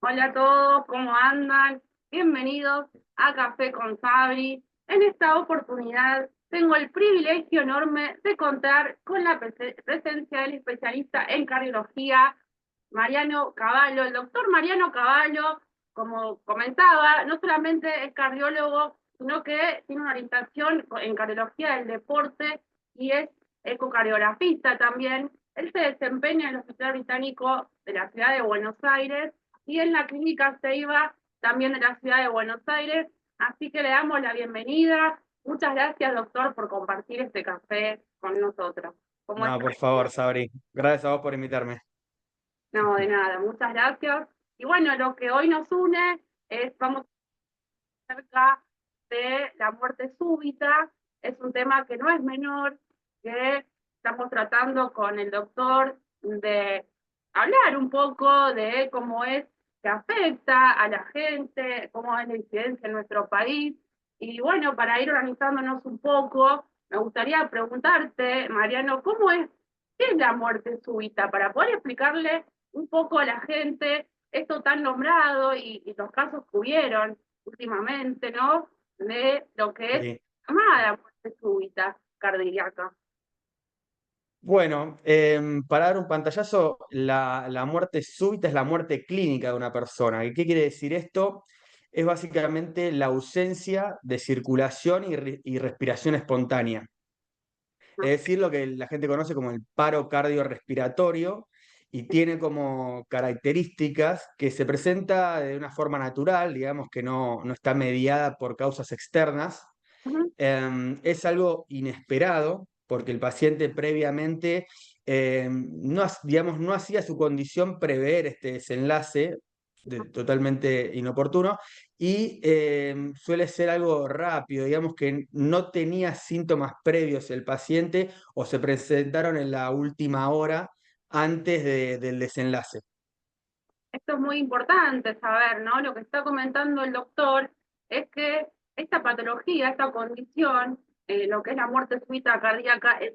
Hola a todos, ¿cómo andan? Bienvenidos a Café con Sabri. En esta oportunidad tengo el privilegio enorme de contar con la presencia del especialista en cardiología, Mariano Cavallo. El doctor Mariano Cavallo, como comentaba, no solamente es cardiólogo, sino que tiene una orientación en cardiología del deporte y es ecocardiografista también. Él se desempeña en el Hospital Británico de la Ciudad de Buenos Aires y en la Clínica Ceiba, también de la Ciudad de Buenos Aires. Así que le damos la bienvenida. Muchas gracias, doctor, por compartir este café con nosotros. ¿Cómo No, está? por favor, Sabri. Gracias a vos por invitarme. No, de nada, muchas gracias. Y bueno, lo que hoy nos une es, vamos acerca de la muerte súbita. Es un tema que no es menor, que estamos tratando con el doctor de hablar un poco de cómo es que afecta a la gente, cómo es la incidencia en nuestro país. Y bueno, para ir organizándonos un poco, me gustaría preguntarte, Mariano, qué es la muerte súbita? Para poder explicarle un poco a la gente esto tan nombrado y los casos que hubieron últimamente, ¿no? De lo que es Sí. llamada muerte súbita cardíaca. Bueno, para dar un pantallazo, la muerte súbita es la muerte clínica de una persona. ¿Y qué quiere decir esto? Es básicamente la ausencia de circulación y respiración espontánea. Es decir, lo que la gente conoce como el paro cardiorrespiratorio y tiene como características que se presenta de una forma natural, digamos que no está mediada por causas externas. Ujú. Es algo inesperado porque el paciente previamente digamos, no hacía su condición prever este desenlace totalmente inoportuno y suele ser algo rápido, digamos que no tenía síntomas previos el paciente o se presentaron en la última hora antes del desenlace. Esto es muy importante saber, ¿no? Lo que está comentando el doctor es que esta patología, esta condición, lo que es la muerte súbita cardíaca, es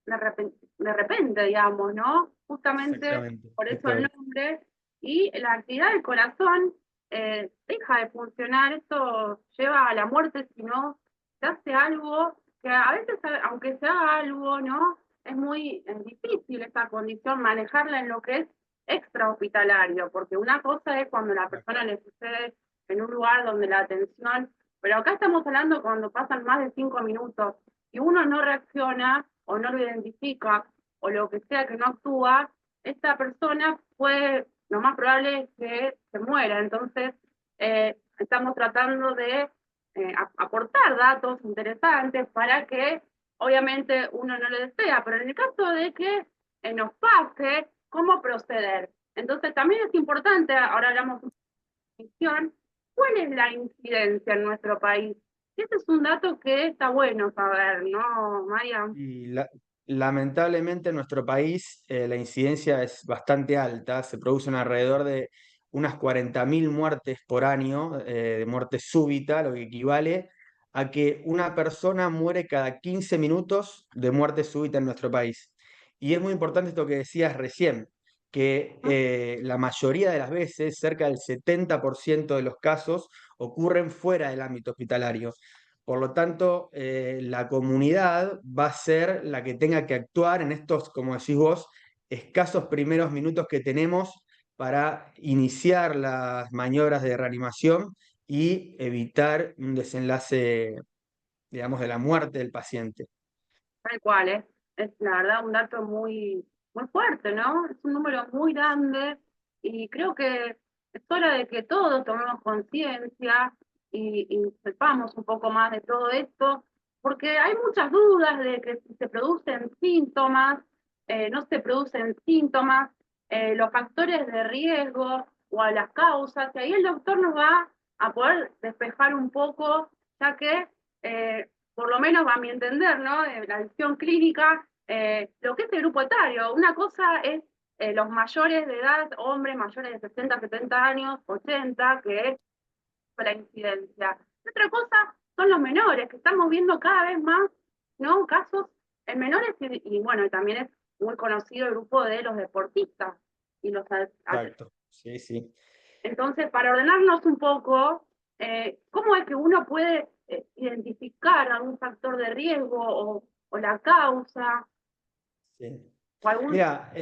de repente, digamos, ¿no? Justamente Exactamente, por eso esto el es. nombre. Y la actividad del corazón deja de funcionar. Esto lleva a la muerte si no se hace algo que a veces, aunque se haga algo, ¿no? Es muy difícil esta condición, manejarla en lo que es extrahospitalario, porque una cosa es cuando la persona le sucede en un lugar donde la atención, pero acá estamos hablando cuando pasan más de 5 minutos y uno no reacciona o no lo identifica o lo que sea que no actúa, esta persona puede, lo más probable es que se muera. Entonces, estamos tratando de aportar datos interesantes para que obviamente uno no lo desea, pero en el caso de que nos pase, ¿cómo proceder? Entonces, también es importante, ahora hablamos de definición, ¿cuál es la incidencia en nuestro país? Ese es un dato que está bueno saber, ¿no, Maya? Y lamentablemente en nuestro país la incidencia es bastante alta, se producen alrededor de unas 40.000 muertes por año, de muerte súbita, lo que equivale a que una persona muere cada 15 minutos de muerte súbita en nuestro país. Y es muy importante esto que decías recién, que la mayoría de las veces, cerca del 70% de los casos, ocurren fuera del ámbito hospitalario. Por lo tanto, la comunidad va a ser la que tenga que actuar en estos, como decís vos, escasos primeros minutos que tenemos para iniciar las maniobras de reanimación y evitar un desenlace, digamos, de la muerte del paciente. Tal cual, es la verdad un dato muy, muy fuerte, ¿no? Es un número muy grande y creo que es hora de que todos tomemos conciencia y sepamos un poco más de todo esto, porque hay muchas dudas de que si se producen síntomas, no se producen síntomas, los factores de riesgo o a las causas, y ahí el doctor nos va a poder despejar un poco, ya que por lo menos a mi entender, ¿no? La visión clínica, lo que es el grupo etario. Una cosa es los mayores de edad, hombres mayores de 60, 70 años, 80, que es la incidencia. Y otra cosa son los menores, que estamos viendo cada vez más, ¿no? Casos en menores y bueno, también es muy conocido el grupo de los deportistas y los Exacto, sí, sí. Entonces, para ordenarnos un poco, ¿cómo es que uno puede identificar algún factor de riesgo o la causa Sí. o algún, Mira,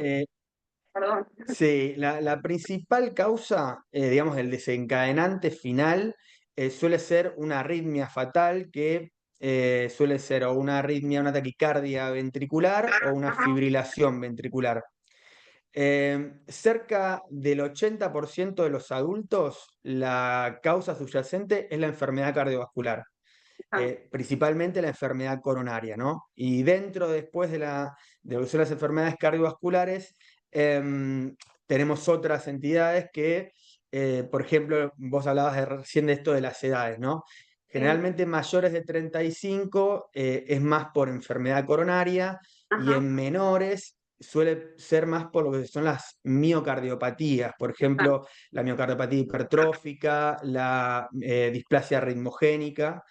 perdón, sí, la principal causa, digamos, el desencadenante final, suele ser una arritmia fatal que suele ser o una arritmia, una taquicardia ventricular o una ajá, fibrilación ventricular. Cerca del 80% de los adultos, la causa subyacente es la enfermedad cardiovascular, ajá, principalmente la enfermedad coronaria, ¿no? Y dentro, después de lo que son las enfermedades cardiovasculares, em, tenemos otras entidades que, por ejemplo, vos hablabas recién de esto de las edades, ¿no? sí, Generalmente mayores de 35 es más por enfermedad coronaria y ajá, en menores suele ser más por lo que son las miocardiopatías, por exacto, ejemplo, la miocardopatía hipertrófica, la displasia ritmogénica.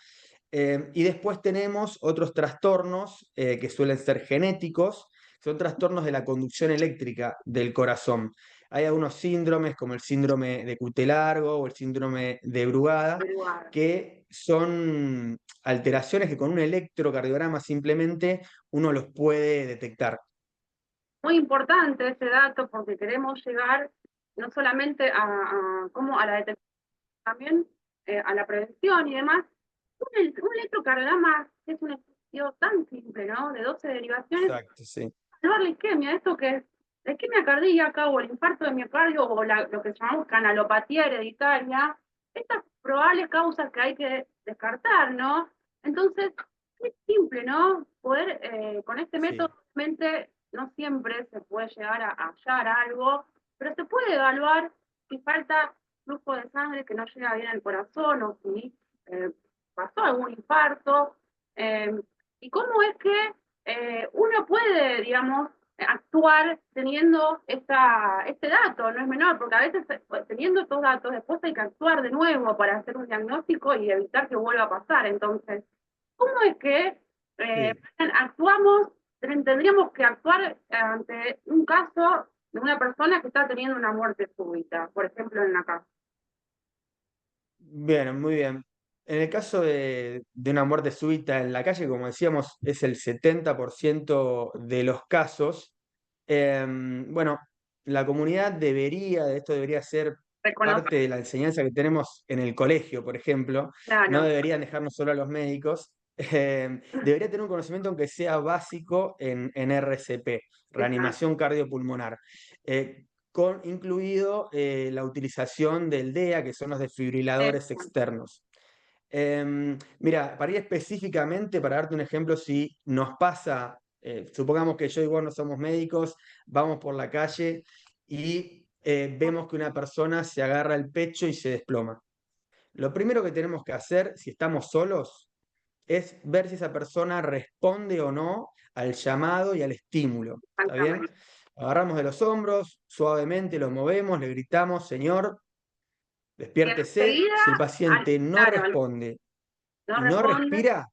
Y después tenemos otros trastornos que suelen ser genéticos, son trastornos de la conducción eléctrica del corazón. Hay algunos síndromes como el síndrome de Cutelargo o el síndrome de Brugada, averiguar. que son alteraciones que con un electrocardiograma simplemente uno los puede detectar. Muy importante ese dato porque queremos llegar no solamente como a la detección, también a la prevención y demás. Un electrocardiograma es un estudio tan simple, ¿no? De 12 derivaciones, Exacto, sí. evaluar la isquemia, esto que es la isquemia cardíaca o el infarto de miocardio o lo que llamamos canalopatía hereditaria, estas probables causas que hay que descartar, ¿no? Entonces, es simple, ¿no? Poder, con este método, Sí, obviamente, no siempre se puede llegar a hallar algo, pero se puede evaluar si falta flujo de sangre que no llega bien al corazón o si eh, pasó algún infarto. eh, ¿Y cómo es que uno puede, digamos, actuar teniendo este dato? No es menor, porque a veces teniendo estos datos, después hay que actuar de nuevo para hacer un diagnóstico y evitar que vuelva a pasar. Entonces, ¿cómo es que sí. actuamos, tendríamos que actuar ante un caso de una persona que está teniendo una muerte súbita, por ejemplo, en la casa? Bien, muy bien. En el caso de una muerte súbita en la calle, como decíamos, es el 70% de los casos. Bueno, la comunidad esto debería ser parte Reconocer, de la enseñanza que tenemos en el colegio, por ejemplo. No claro. deberían dejarnos solo a los médicos. Debería tener un conocimiento, aunque sea básico, en RCP, Exacto. reanimación cardiopulmonar. Con incluido la utilización del DEA, que son los desfibriladores externos. Mira, para ir específicamente, para darte un ejemplo, si nos pasa, supongamos que yo y vos no somos médicos, vamos por la calle y vemos que una persona se agarra el pecho y se desploma. Lo primero que tenemos que hacer, si estamos solos, es ver si esa persona responde o no al llamado y al estímulo. ¿Está bien? Exactamente. Agarramos de los hombros, suavemente lo movemos, le gritamos, señor, Y despiértese. enseguida, Si el paciente no claro, responde no y no responde. respira,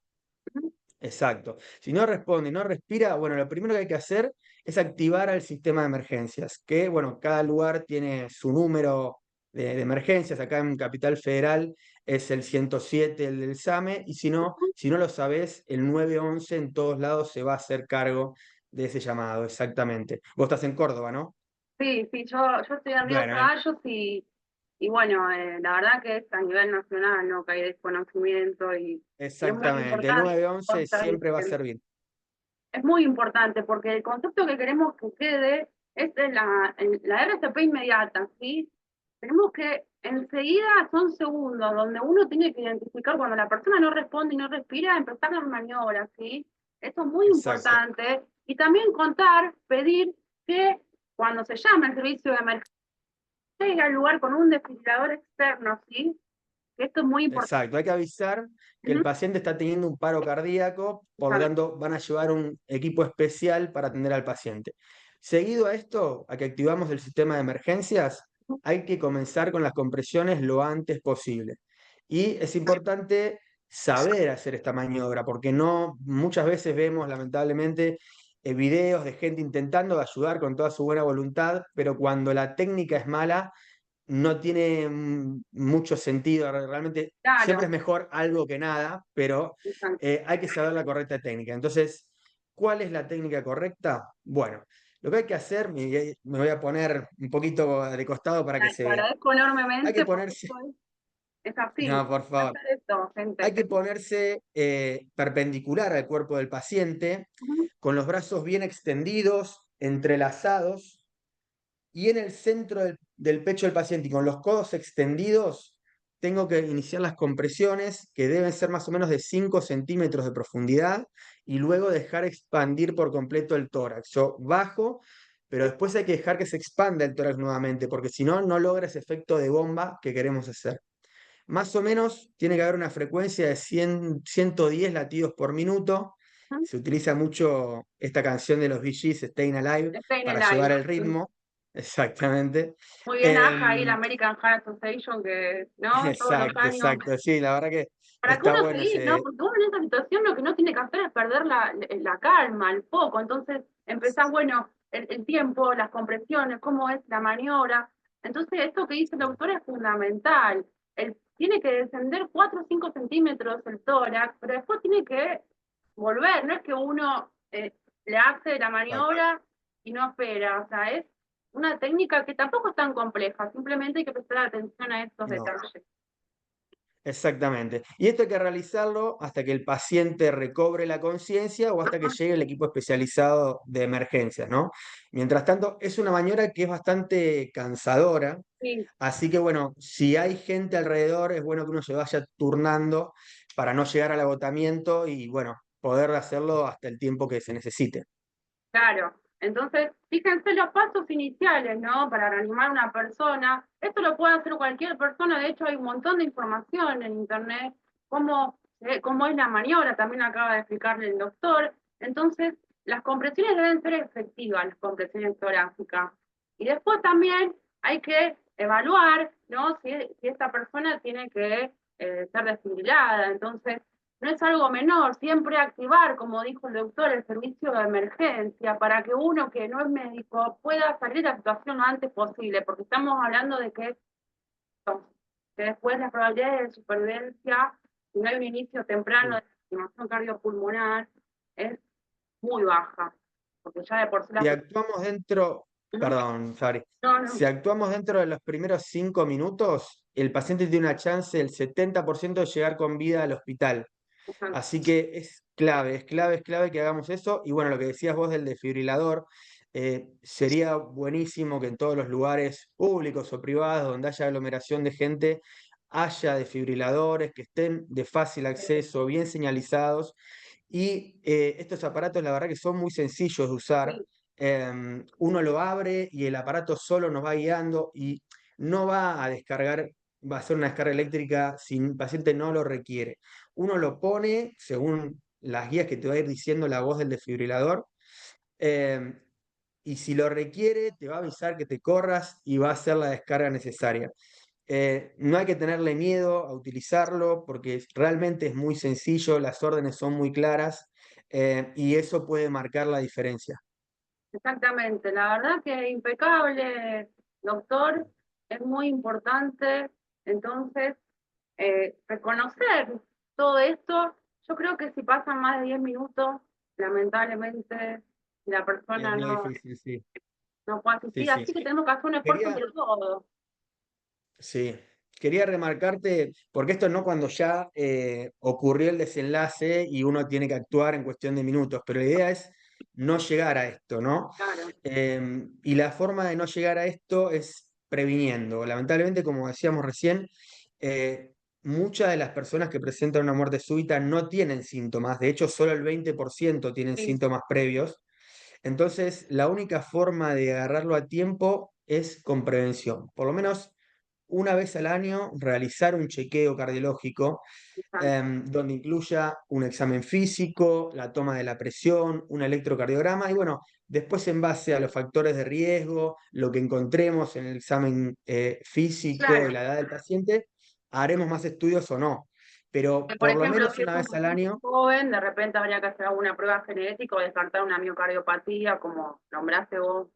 exacto. Si no responde y no respira, bueno, lo primero que hay que hacer es activar al sistema de emergencias, que, bueno, cada lugar tiene su número de emergencias. Acá en Capital Federal es el 107, el del SAME, y si no lo sabés, el 911 en todos lados se va a hacer cargo de ese llamado, exactamente. Vos estás en Córdoba, ¿no? Sí, sí, yo estoy en Río Bueno, Ceballos y bueno, la verdad que es a nivel nacional, ¿no? Que hay desconocimiento y es muy exactamente. El importante, como 911 estás siempre va a diciendo. servir. Es muy importante porque el concepto que queremos que quede es la RCP inmediata, ¿sí? Tenemos que enseguida, son segundos, donde uno tiene que identificar cuando la persona no responde y no respira, empezar las maniobras, ¿sí? Esto es muy Exacto, importante. Y también contar, pedir que cuando se llame el servicio de emergencia, llegue al lugar con un desfibrilador externo, ¿sí? Que esto es muy importante. exacto. Hay que avisar que el Ujú, paciente está teniendo un paro cardíaco, por lo exacto. tanto van a llevar un equipo especial para atender al paciente. Seguido a esto, a que activamos el sistema de emergencias, hay que comenzar con las compresiones lo antes posible. Y es importante saber hacer esta maniobra, porque no muchas veces vemos, lamentablemente, videos de gente intentando ayudar con toda su buena voluntad, pero cuando la técnica es mala, no tiene mucho sentido. Realmente siempre es Claro, mejor algo que nada, pero exacto. hay que saber la correcta técnica. Entonces, ¿cuál es la técnica correcta? Bueno, lo que hay que hacer, me voy a poner un poquito de costado para que se Te vea. agradezco Hay que enormemente porque ponerse, esto es así. no, por favor, Hacer esto, gente. hay que ponerse perpendicular al cuerpo del paciente, Ujú. con los brazos bien extendidos, entrelazados, y en el centro del pecho del paciente y con los codos extendidos, tengo que iniciar las compresiones que deben ser más o menos de 5 centímetros de profundidad y luego dejar expandir por completo el tórax. Yo bajo, pero después hay que dejar que se expanda el tórax nuevamente, porque si no, no logra ese efecto de bomba que queremos hacer. Más o menos tiene que haber una frecuencia de 110 latidos por minuto. Ujú. Se utiliza mucho esta canción de los Bee Gees, Staying Alive, Está en para el llevar aire. el ritmo. Exactamente. Muy bien, AJA y la Em, American Heart Association, que, ¿no? Todos los exacto, años. exacto. Sí, la verdad que Para que está uno bueno seguir, ¿no? ese. Porque uno en esa situación lo que no tiene que hacer es perder la calma, el foco. Entonces empezás, bueno, el tiempo, las compresiones, cómo es la maniobra. Entonces esto que dice el doctor es fundamental. Tiene que descender 4 o 5 centímetros el tórax, pero después tiene que volver. No es que uno le hace la Exacto. maniobra y no espera. O sea, es una técnica que tampoco es tan compleja. Simplemente hay que prestar atención a estos No. detalles. Exactamente. Y esto hay que realizarlo hasta que el paciente recobre la conciencia o hasta que Ajá, llegue el equipo especializado de emergencias, ¿no? Mientras tanto, es una maniobra que es bastante cansadora, sí. así que bueno, si hay gente alrededor, es bueno que uno se vaya turnando para no llegar al agotamiento y bueno, poder hacerlo hasta el tiempo que se necesite. Claro, entonces fíjense los pasos iniciales, ¿no? Para reanimar a una persona. Esto lo puede hacer cualquier persona, de hecho hay un montón de información en internet, cómo es la maniobra, también acaba de explicarle el doctor. Entonces, las compresiones deben ser efectivas, las compresiones torácicas. Y después también hay que evaluar, ¿no? Si esta persona tiene que ser desfibrilada. Entonces, no es algo menor, siempre activar, como dijo el doctor, el servicio de emergencia para que uno que no es médico pueda salir de la situación lo antes posible, porque estamos hablando de que después las probabilidades de supervivencia, si no hay un inicio temprano Sí. de lastimación cardiopulmonar, es muy baja, porque ya de por sí Si las... actuamos dentro, Ujú. perdón, Fabri, No, si no, actuamos dentro de los primeros 5 minutos, el paciente tiene una chance del 70% de llegar con vida al hospital. no, Así que es clave, es clave, es clave que hagamos eso. Y bueno, lo que decías vos del desfibrilador, sería buenísimo que en todos los lugares públicos o privados donde haya aglomeración de gente, haya desfibriladores que estén de fácil acceso, bien señalizados. Y estos aparatos, la verdad que son muy sencillos de usar. sí, Uno lo abre y el aparato solo nos va guiando y no va a descargar, va a hacer una descarga eléctrica si el paciente no lo requiere. Uno lo pone según las guías que te va a ir diciendo la voz del desfibrilador. eh, y si lo requiere, te va a avisar que te corras y va a hacer la descarga necesaria. No hay que tenerle miedo a utilizarlo porque realmente es muy sencillo, las órdenes son muy claras, y eso puede marcar la diferencia. exactamente. La verdad que impecable, doctor, es muy importante. Entonces, reconocer todo esto, yo creo que si pasan más de 10 minutos, lamentablemente la Es persona muy no, difícil, sí. no puede Sí, asistir, sí. así que tenemos que hacer un esfuerzo Quería, entre todos. sí, quería remarcarte, porque esto no cuando ya ocurrió el desenlace y uno tiene que actuar en cuestión de minutos, pero la idea es no llegar a esto, ¿no? Claro, Y la forma de no llegar a esto es previniendo. Lamentablemente, como decíamos recién, eh, muchas de las personas que presentan una muerte súbita no tienen síntomas, de hecho, solo el 20% tienen sí, síntomas previos. Entonces, la única forma de agarrarlo a tiempo es con prevención. Por lo menos una vez al año realizar un chequeo cardiológico, exacto. donde incluya un examen físico, la toma de la presión, un electrocardiograma y bueno, después en base a los factores de riesgo, lo que encontremos en el examen físico y Claro, la edad del paciente, haremos más estudios o no. Pero por por lo ejemplo, menos si es una un vez al paciente año, joven, de repente habría que hacer alguna prueba genética o descartar una miocardiopatía, como nombraste vos.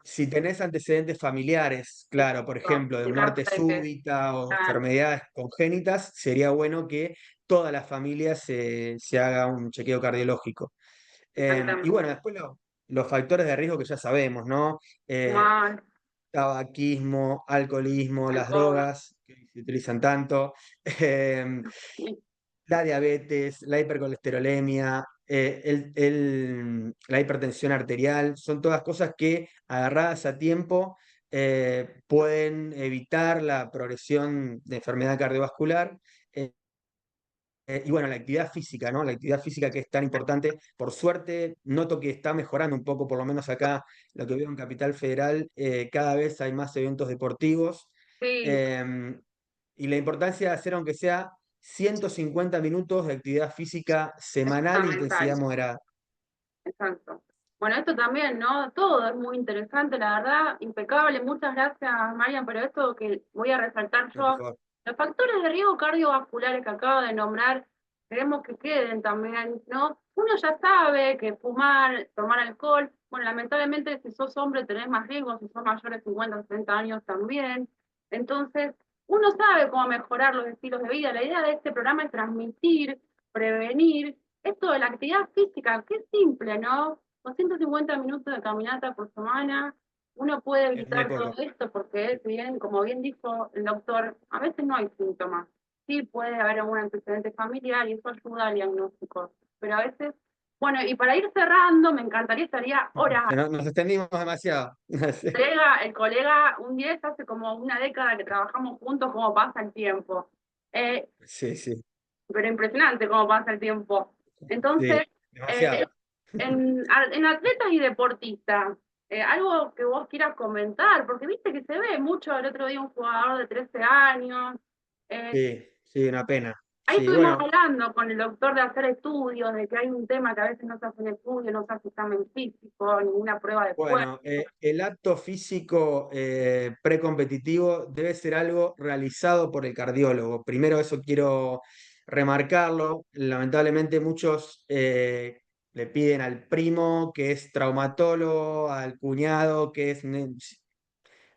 Si tenés antecedentes familiares, claro, por Esto, ejemplo, de en caso muerte de que, súbita o claro, enfermedades congénitas, sería bueno que toda la familia se haga un chequeo cardiológico. Y exactamente. bueno, después los factores de riesgo que ya sabemos, ¿no? Eh, Mal, tabaquismo, alcoholismo, las alcohol, drogas que se utilizan tanto, em, sí, la diabetes, la hipercolesterolemia, la hipertensión arterial, son todas cosas que agarradas a tiempo pueden evitar la progresión de enfermedad cardiovascular. eh, y bueno, la actividad física, ¿no? La actividad física que es tan importante. Por suerte, noto que está mejorando un poco, por lo menos acá, lo que veo en Capital Federal, cada vez hay más eventos deportivos. sí, em, y la importancia de hacer, aunque sea 150 minutos de actividad física es semanal, intensidad fundamental. moderada. Exacto. Bueno, esto también, ¿no? Todo es muy interesante, la verdad, impecable. Muchas gracias, Marian, pero esto que voy a resaltar No, por yo, favor. los factores de riesgo cardiovasculares que acabo de nombrar, queremos que queden también, ¿no? Uno ya sabe que fumar, tomar alcohol, bueno, lamentablemente si sos hombre tenés más riesgo, si sos mayor de 50 o 60 años también. Entonces, uno sabe cómo mejorar los estilos de vida. La idea de este programa es transmitir, prevenir esto de la actividad física, que es simple, ¿no? 250 minutos de caminata por semana, uno puede Es muy evitar todo poco. esto porque es bien, como bien dijo el doctor, a veces no hay síntomas. Sí puede haber algún antecedente familiar y eso ayuda al diagnóstico. Pero a veces, bueno, y para ir cerrando, me encantaría, estaría horas. Nos extendimos demasiado. Sí, El colega, un día hace como una década que trabajamos juntos, cómo pasa el tiempo. Eh, sí, sí, pero impresionante cómo pasa el tiempo. sí, Entonces, eh, demasiado. en atletas y deportistas, algo que vos quieras comentar, porque viste que se ve mucho el otro día un jugador de 13 años. eh, Sí, sí, una pena. Ahí Sí, estuvimos bueno, hablando con el doctor de hacer estudios, de que hay un tema que a veces no se hacen estudios, no se hace examen físico, ninguna prueba de cuerpo. bueno, el acto físico precompetitivo debe ser algo realizado por el cardiólogo. Primero eso quiero remarcarlo. Lamentablemente muchos le piden al primo que es traumatólogo, al cuñado que es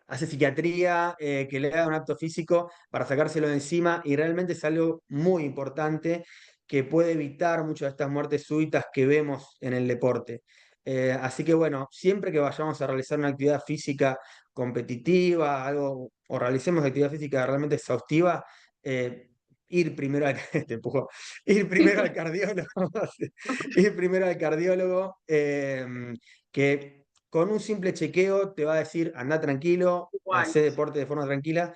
hace psiquiatría, que le haga un acto físico para sacárselo de encima y realmente es algo muy importante que puede evitar muchas de estas muertes súbitas que vemos en el deporte. Así que bueno, siempre que vayamos a realizar una actividad física competitiva, algo, o realicemos actividad física realmente exhaustiva, eh, ir primero al, te empujo, ir primero al cardiólogo, ir primero al cardiólogo, que con un simple chequeo te va a decir, anda tranquilo, Igual. hace deporte de forma tranquila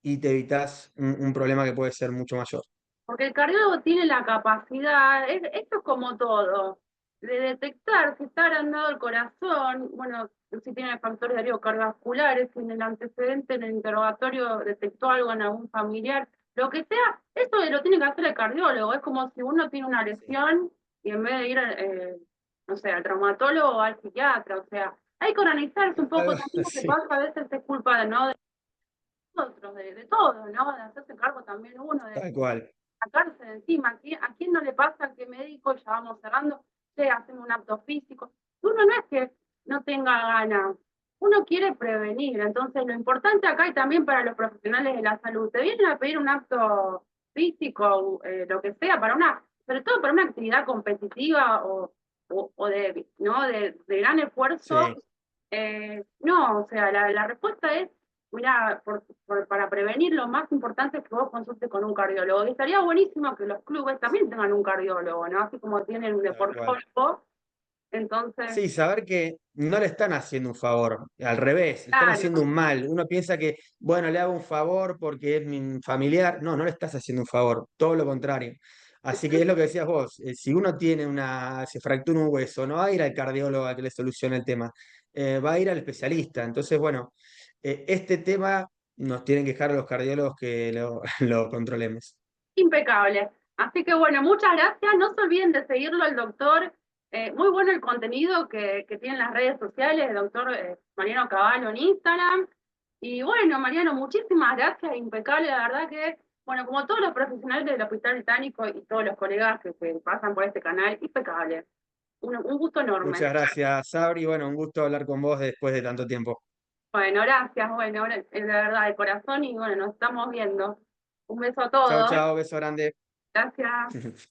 y te evitas un problema que puede ser mucho mayor. Porque el cardiólogo tiene la capacidad, esto es como todo, de detectar si está agrandado el corazón, bueno, si tiene factores de riesgo cardiovasculares, si en el antecedente, en el interrogatorio detectó algo en algún familiar, lo que sea, esto lo tiene que hacer el cardiólogo. Es como si uno tiene una Sí. lesión y en vez de ir, no sé, al traumatólogo o al psiquiatra, o sea, hay que organizarse un poco, también lo que Sí, pasa a veces es culpa, ¿no? De nosotros, de todo, ¿no? De hacerse cargo también uno, de tal cual. sacarse de encima. ¿A quién no le pasa que médico, ya vamos cerrando, che, hacen un acto físico? Uno no es que no tenga ganas, uno quiere prevenir. Entonces, lo importante acá y también para los profesionales de la salud, te vienen a pedir un acto físico, lo que sea, sobre todo para una actividad competitiva o de, ¿no? de gran esfuerzo. Sí, No, o sea, la respuesta es mira, para prevenir lo más importante es que vos consultes con un cardiólogo. Y estaría buenísimo que los clubes también tengan un cardiólogo, ¿no? Así como tienen un tal cual. deportólogo. Entonces, Sí, saber que no le están haciendo un favor, al revés, le están haciendo claro, un mal. Uno piensa que, bueno, le hago un favor porque es mi familiar. No, no le estás haciendo un favor, todo lo contrario. Así que es lo que decías vos, si uno tiene se fractura un hueso, no va a ir al cardiólogo a que le solucione el tema, va a ir al especialista. Entonces, bueno, este tema nos tienen que dejar a los cardiólogos que lo controlemos. impecable. Así que bueno, muchas gracias. No se olviden de seguirlo al doctor. Muy bueno el contenido que tiene en las redes sociales, el doctor Mariano Cavallo en Instagram. Y bueno, Mariano, muchísimas gracias, impecable, la verdad que, bueno, como todos los profesionales del Hospital Británico y todos los colegas que pasan por este canal, impecable. Un gusto enorme. Muchas gracias, Sabri. Bueno, un gusto hablar con vos después de tanto tiempo. Bueno, gracias, bueno, de verdad, de corazón y bueno, nos estamos viendo. Un beso a Chao, todos. chao, beso grande. Gracias.